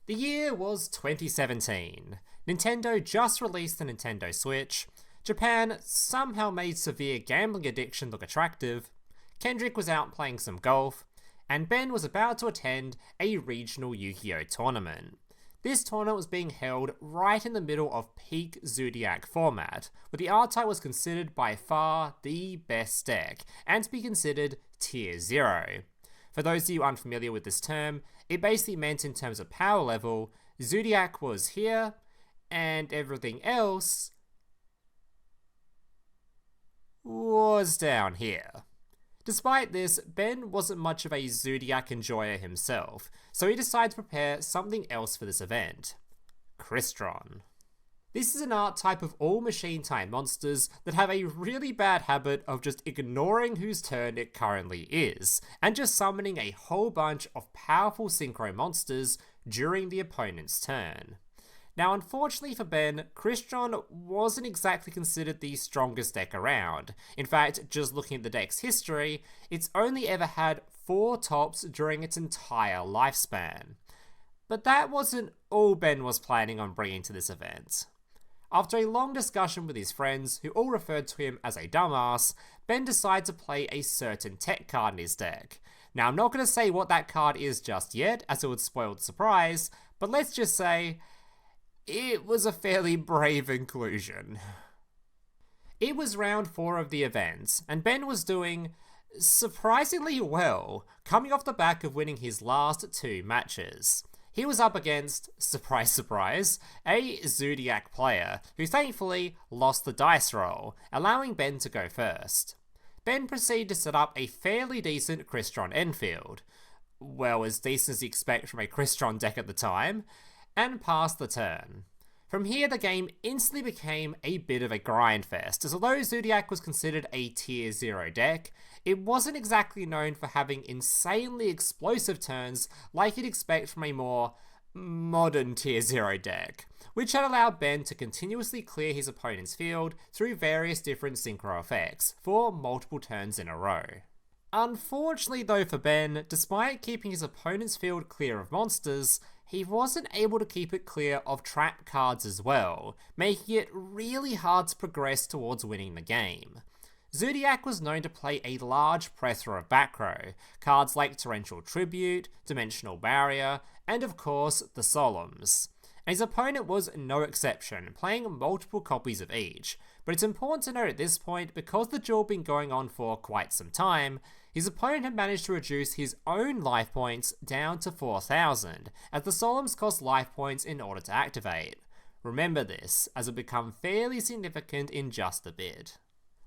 The year was 2017. Nintendo just released the Nintendo Switch. Japan somehow made severe gambling addiction look attractive. Kendrick was out playing some golf. And Ben was about to attend a regional Yu-Gi-Oh! Tournament. This tournament was being held right in the middle of peak Zodiac format, where the R-Type was considered by far the best deck, and to be considered Tier 0. For those of you unfamiliar with this term, it basically meant in terms of power level, Zodiac was here, and everything else was down here. Despite this, Ben wasn't much of a Zodiac enjoyer himself, so he decided to prepare something else for this event. Crystron. This is an archetype of all machine-type monsters that have a really bad habit of just ignoring whose turn it currently is, and just summoning a whole bunch of powerful synchro monsters during the opponent's turn. Now, unfortunately for Ben, Crystron wasn't exactly considered the strongest deck around. In fact, just looking at the deck's history, it's only ever had 4 tops during its entire lifespan. But that wasn't all Ben was planning on bringing to this event. After a long discussion with his friends, who all referred to him as a dumbass, Ben decided to play a certain tech card in his deck. Now, I'm not going to say what that card is just yet, as it would spoil the surprise, but let's just say it was a fairly brave inclusion. It was round 4 of the event, and Ben was doing surprisingly well, coming off the back of winning his last 2 matches. He was up against, surprise surprise, a Zodiac player, who thankfully lost the dice roll, allowing Ben to go first. Ben proceeded to set up a fairly decent Crystron Enfield, well, as decent as you expect from a Crystron deck at the time, and passed the turn. From here, the game instantly became a bit of a grind fest, as although Zodiac was considered a Tier 0 deck, it wasn't exactly known for having insanely explosive turns like you'd expect from a more modern Tier 0 deck, which had allowed Ben to continuously clear his opponent's field through various different synchro effects for multiple turns in a row. Unfortunately though for Ben, despite keeping his opponent's field clear of monsters, he wasn't able to keep it clear of trap cards as well, making it really hard to progress towards winning the game. Zodiac was known to play a large plethora of back row, cards like Torrential Tribute, Dimensional Barrier, and of course the Solemns. And his opponent was no exception, playing multiple copies of each, but it's important to note at this point, because the duel had been going on for quite some time, his opponent had managed to reduce his own life points down to 4,000, as the Solemns cost life points in order to activate. Remember this, as it become fairly significant in just a bit.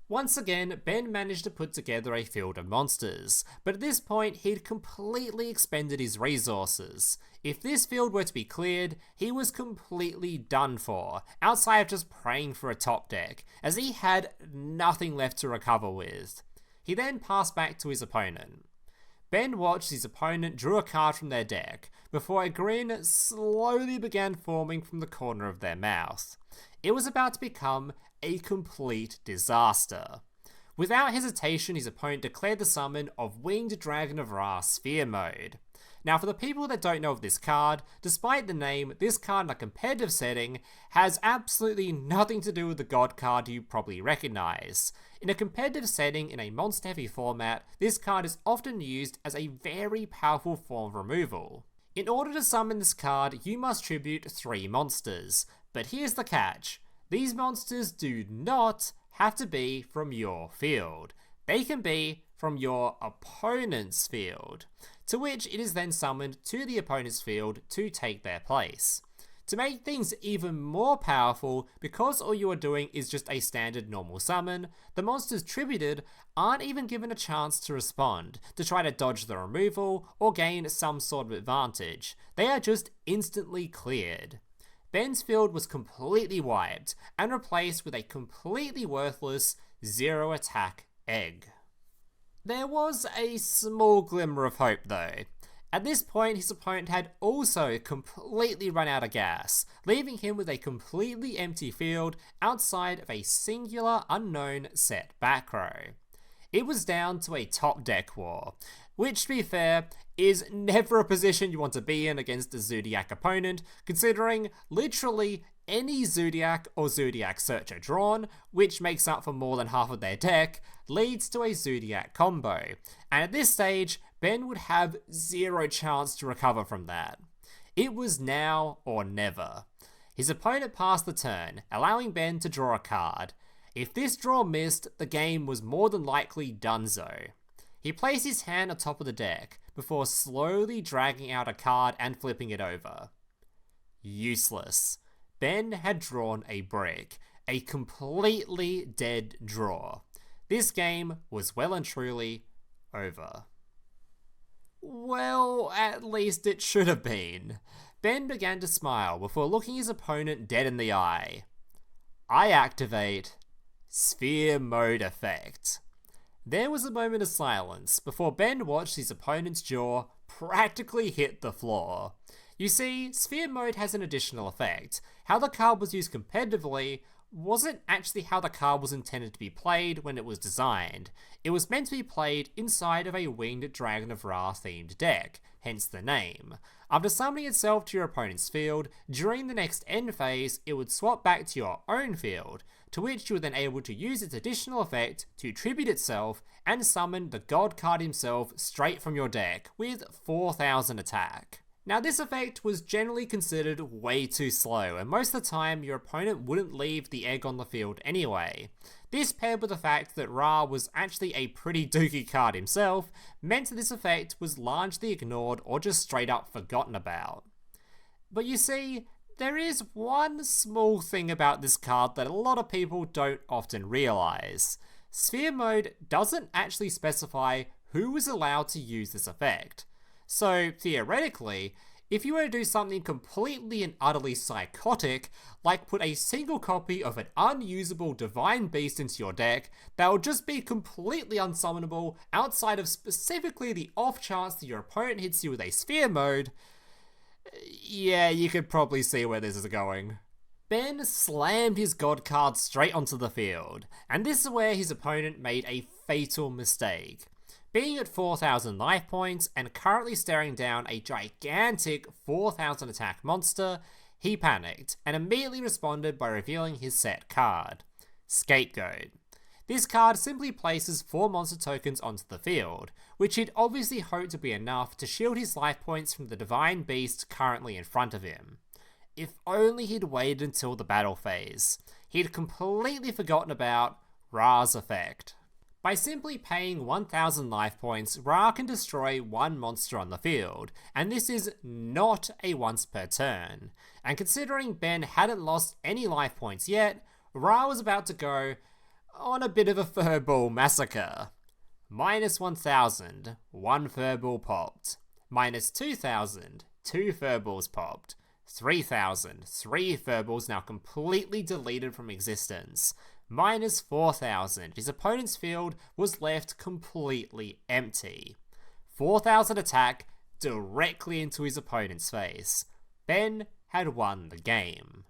Once again, Ben managed to put together a field of monsters, but at this point he'd completely expended his resources. If this field were to be cleared, he was completely done for, outside of just praying for a top deck, as he had nothing left to recover with. He then passed back to his opponent. Ben watched his opponent drew a card from their deck, before a grin slowly began forming from the corner of their mouth. It was about to become a complete disaster. Without hesitation, his opponent declared the summon of Winged Dragon of Ra Sphere Mode. Now, for the people that don't know of this card, despite the name, this card in a competitive setting has absolutely nothing to do with the God card you probably recognize. In a competitive setting in a monster-heavy format, this card is often used as a very powerful form of removal. In order to summon this card, you must tribute 3 monsters, but here's the catch. These monsters do not have to be from your field. They can be from your opponent's field, to which it is then summoned to the opponent's field to take their place. To make things even more powerful, because all you are doing is just a standard normal summon, the monsters tributed aren't even given a chance to respond, to try to dodge the removal or gain some sort of advantage. They are just instantly cleared. Ben's field was completely wiped and replaced with a completely worthless 0 attack egg. There was a small glimmer of hope though. At this point, his opponent had also completely run out of gas, leaving him with a completely empty field outside of a singular unknown set back row. It was down to a top deck war. which, to be fair, is never a position you want to be in against a Zoodiac opponent, considering literally any Zoodiac or Zoodiac Searcher drawn, which makes up for more than half of their deck, leads to a Zoodiac combo, and at this stage, Ben would have zero chance to recover from that. It was now or never. His opponent passed the turn, allowing Ben to draw a card. If this draw missed, the game was more than likely donezo. He placed his hand on top of the deck, before slowly dragging out a card and flipping it over. Useless. Ben had drawn a brick, a completely dead draw. This game was well and truly over. Well, at least it should have been. Ben began to smile before looking his opponent dead in the eye. I activate Sphere Mode Effect. There was a moment of silence before Ben watched his opponent's jaw practically hit the floor. You see, Sphere Mode has an additional effect. How the card was used competitively wasn't actually how the card was intended to be played when it was designed. It was meant to be played inside of a Winged Dragon of Ra themed deck, hence the name. After summoning itself to your opponent's field, during the next end phase, it would swap back to your own field, to which you were then able to use its additional effect to tribute itself and summon the god card himself straight from your deck with 4000 attack. Now this effect was generally considered way too slow, and most of the time your opponent wouldn't leave the egg on the field anyway. This, paired with the fact that Ra was actually a pretty dookie card himself, meant that this effect was largely ignored or just straight up forgotten about. But you see, there is one small thing about this card that a lot of people don't often realise. Sphere Mode doesn't actually specify who is allowed to use this effect. So, theoretically, if you were to do something completely and utterly psychotic, like put a single copy of an unusable Divine Beast into your deck, that would just be completely unsummonable outside of specifically the off chance that your opponent hits you with a Sphere Mode, yeah, you could probably see where this is going. Ben slammed his god card straight onto the field, and this is where his opponent made a fatal mistake. Being at 4000 life points and currently staring down a gigantic 4000 attack monster, he panicked and immediately responded by revealing his set card, Scapegoat. This card simply places 4 monster tokens onto the field, which he'd obviously hoped to be enough to shield his life points from the Divine Beast currently in front of him. If only he'd waited until the battle phase. He'd completely forgotten about Ra's effect. By simply paying 1000 life points, Ra can destroy 1 monster on the field, and this is not a once per turn. And considering Ben hadn't lost any life points yet, Ra was about to go on a bit of a furball massacre. Minus 1000, 1 furball popped. Minus 2000, 2 furballs popped. 3000, 3 furballs now completely deleted from existence. Minus 4000, his opponent's field was left completely empty. 4000 attack directly into his opponent's face. Ben had won the game.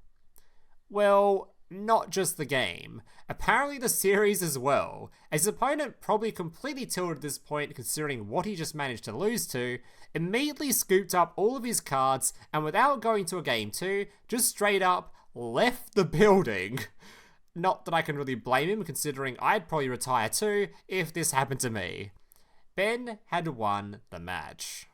Well, not just the game, apparently the series as well, as his opponent, probably completely tilted at this point considering what he just managed to lose to, immediately scooped up all of his cards and without going to a game 2, just straight up left the building. Not that I can really blame him, considering I'd probably retire too if this happened to me. Ben had won the match.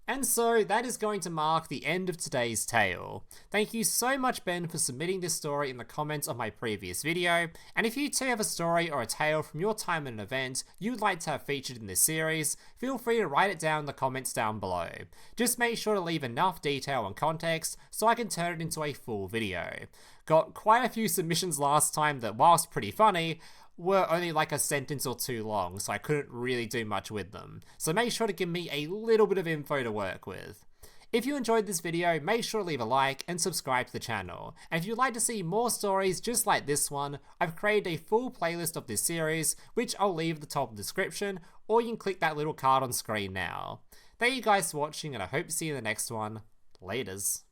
And so that is going to mark the end of today's tale. Thank you so much, Ben, for submitting this story in the comments of my previous video, and if you too have a story or a tale from your time at an event you would like to have featured in this series, feel free to write it down in the comments down below. Just make sure to leave enough detail and context so I can turn it into a full video. Got quite a few submissions last time that, whilst pretty funny, were only like a sentence or 2 long, so I couldn't really do much with them. So make sure to give me a little bit of info to work with. If you enjoyed this video, make sure to leave a like and subscribe to the channel. And if you'd like to see more stories just like this one, I've created a full playlist of this series, which I'll leave at the top of the description, or you can click that little card on screen now. Thank you guys for watching, and I hope to see you in the next one. Laters.